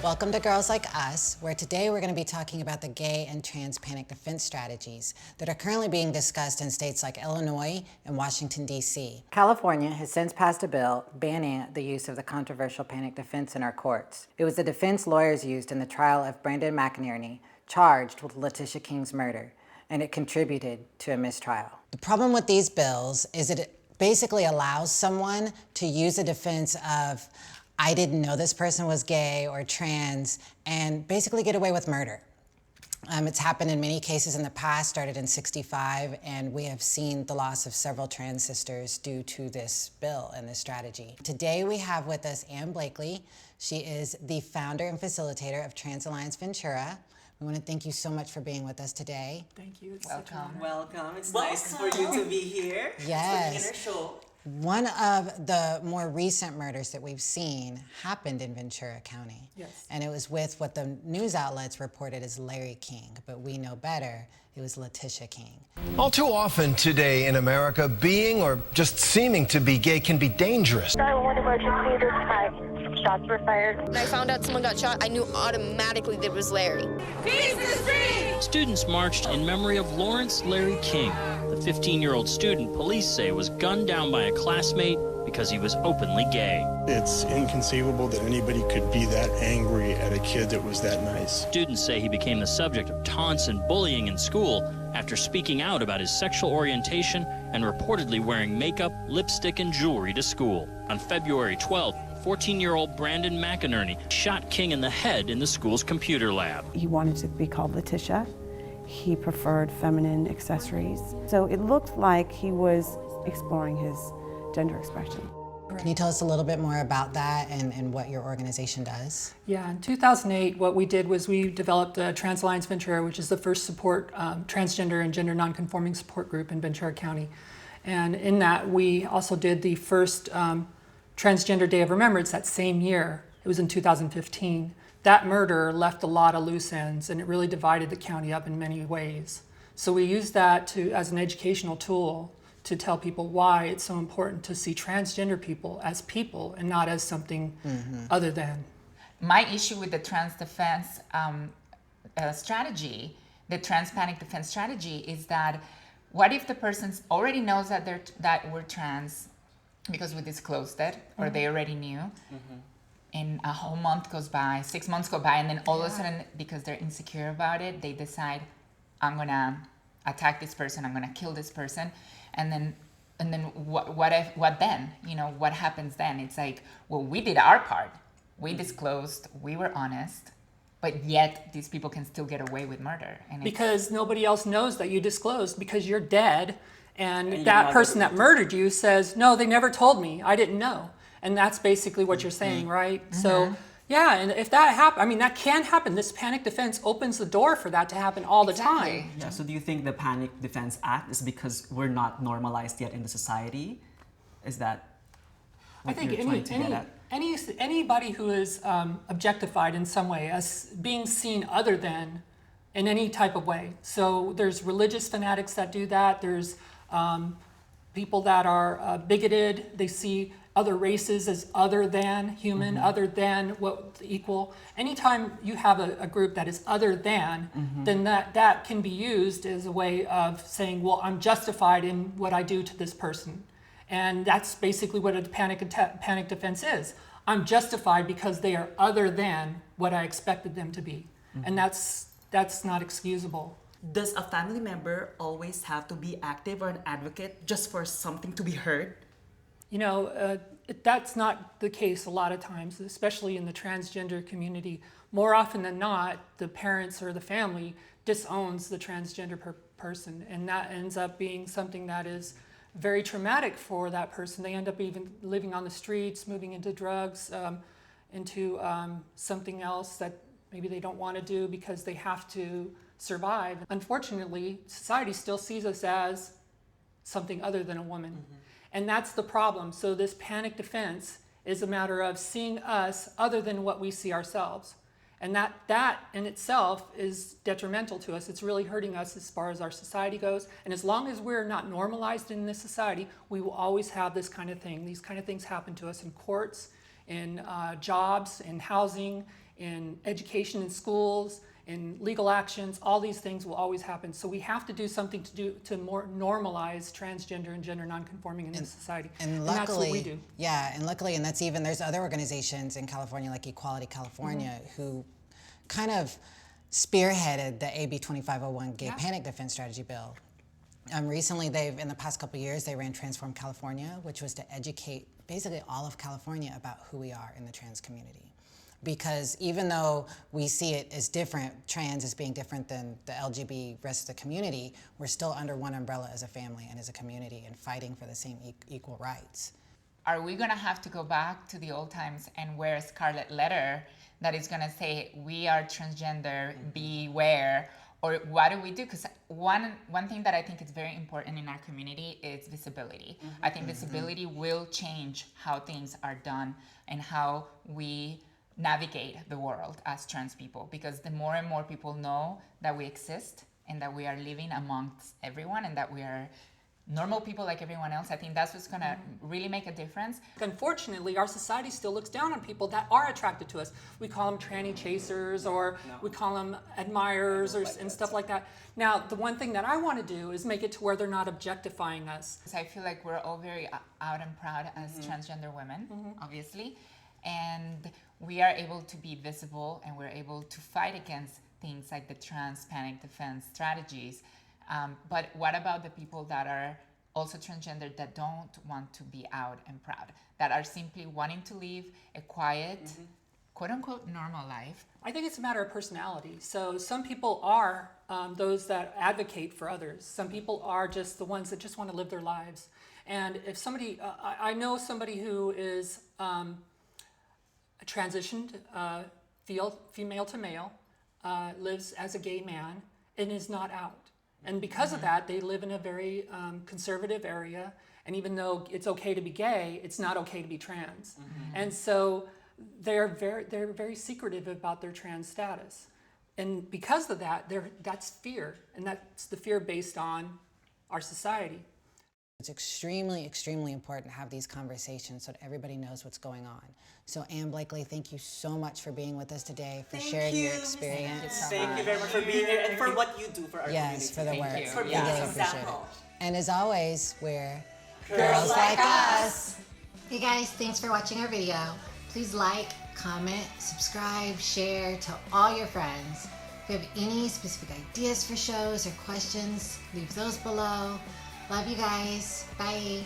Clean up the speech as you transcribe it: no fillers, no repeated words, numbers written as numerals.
Welcome to Girls Like Us, where today we're going to be talking about the gay and trans panic defense strategies that are currently being discussed in states like Illinois and Washington, D.C. California has since passed a bill banning the use of the controversial panic defense in our courts. It was the defense lawyers used in the trial of Brandon McInerney, charged with Letitia King's murder, and it contributed to a mistrial. The problem with these bills is that it basically allows someone to use a defense of, I didn't know this person was gay or trans, and basically get away with murder. It's happened in many cases in the past, started in '65, and we have seen the loss of several trans sisters due to this bill and this strategy. Today we have with us Ann Blakely. She is the founder and facilitator of Trans Alliance Ventura. We want to thank you so much for being with us today. Thank you. It's Welcome. Welcome. It's nice for you to be here. Yes. For the inner show. One of the more recent murders that we've seen happened in Ventura County. Yes. And it was with what the news outlets reported as Larry King, but we know better, it was Letitia King. All too often today in America, being or just seeming to be gay can be dangerous. 911 emergency, this time. Shots were fired. When I found out someone got shot, I knew automatically that it was Larry. Peace is free! Students marched in memory of Lawrence Larry King, the 15-year-old student police say was gunned down by a classmate because he was openly gay. It's inconceivable that anybody could be that angry at a kid that was that nice. Students say he became the subject of taunts and bullying in school after speaking out about his sexual orientation and reportedly wearing makeup, lipstick, and jewelry to school. On February 12th, 14-year-old Brandon McInerney shot King in the head in the school's computer lab. He wanted to be called Letitia. He preferred feminine accessories. So it looked like he was exploring his gender expression. Can you tell us a little bit more about that and what your organization does? Yeah, in 2008, what we did was we developed a Trans Alliance Ventura, which is the first support transgender and gender nonconforming support group in Ventura County. And in that, we also did the first Transgender Day of Remembrance that same year. It was in 2015. That murder left a lot of loose ends, and it really divided the county up in many ways. So we used that as an educational tool to tell people why it's so important to see transgender people and not as something other than. My issue with the trans defense strategy, the trans panic defense strategy, is that what if the person already knows that we're trans because we disclosed it, or they already knew, and a whole month goes by, 6 months go by, and then all of a sudden, because they're insecure about it, they decide, I'm gonna attack this person, I'm gonna kill this person, and then what then? You know, what happens then? It's like, well, we did our part. We disclosed, we were honest, but yet these people can still get away with murder. And because nobody else knows that you disclosed because you're dead, and that person that murdered you says, no, they never told me, I didn't know. And that's basically what you're saying, right? So, yeah, and if that happens, I mean, that can happen. This panic defense opens the door for that to happen all the time. Yeah, so do you think the Panic Defense Act is because we're not normalized yet in the society? Is that what you're trying to get at? Anybody who is objectified in some way as being seen other than in any type of way. So there's religious fanatics that do that. There's people that are bigoted. They see other races as other than human, other than what equal. Anytime you have a group that is other than, then that can be used as a way of saying, well, I'm justified in what I do to this person. And that's basically what a panic defense is. I'm justified because they are other than what I expected them to be. And that's not excusable. Does a family member always have to be active or an advocate just for something to be heard? You know, that's not the case a lot of times, especially in the transgender community. More often than not, the parents or the family disowns the transgender person, and that ends up being something that is very traumatic for that person. They end up even living on the streets, moving into drugs, into something else that maybe they don't want to do because they have to survive. Unfortunately, society still sees us as something other than a woman. And that's the problem. So this panic defense is a matter of seeing us other than what we see ourselves. And that in itself is detrimental to us. It's really hurting us as far as our society goes. And as long as we're not normalized in this society, we will always have this kind of thing. These kind of things happen to us in courts, in jobs, in housing, in education in schools, in legal actions. All these things will always happen. So we have to do something to more normalize transgender and gender nonconforming in this society. And luckily, that's what we do. Yeah, and luckily, and that's even, there's other organizations in California like Equality California who kind of spearheaded the AB 2501 Gay Panic Defense Strategy bill. Recently, in the past couple of years, they ran Transform California, which was to educate basically all of California about who we are in the trans community. Because even though we see it as different, trans as being different than the LGBT rest of the community, we're still under one umbrella as a family and as a community and fighting for the same equal rights. Are we gonna have to go back to the old times and wear a scarlet letter that is gonna say, we are transgender, beware, or what do we do? Because one thing that I think is very important in our community is visibility. I think visibility will change how things are done and how we navigate the world as trans people, because the more and more people know that we exist and that we are living amongst everyone and that we are normal people like everyone else, I think that's what's gonna really make a difference. Unfortunately, our society still looks down on people that are attracted to us. We call them tranny chasers, or we call them admirers, and stuff like that. Now, the one thing that I want to do is make it to where they're not objectifying us. I feel like we're all very out and proud as transgender women, obviously, and we are able to be visible and we're able to fight against things like the trans panic defense strategies. But what about the people that are also transgender that don't want to be out and proud, that are simply wanting to live a quiet, quote unquote, normal life? I think it's a matter of personality. So some people are those that advocate for others. Some people are just the ones that just want to live their lives. And if somebody, I know somebody who is transitioned female to male, lives as a gay man, and is not out. And because of that, they live in a very conservative area. And even though it's okay to be gay, it's not okay to be trans. And so they're very secretive about their trans status. And because of that, that's fear. And that's the fear based on our society. It's extremely, extremely important to have these conversations so that everybody knows what's going on. So Ann Blakely, thank you so much for being with us today, for sharing your experience. Thank you very much for being here and for what you do for our community. Yes, for the work. For We being really an appreciate it. example. And as always, we're Girls like us. Hey guys, thanks for watching our video. Please like, comment, subscribe, share, tell all your friends. If you have any specific ideas for shows or questions, leave those below. Love you guys. Bye.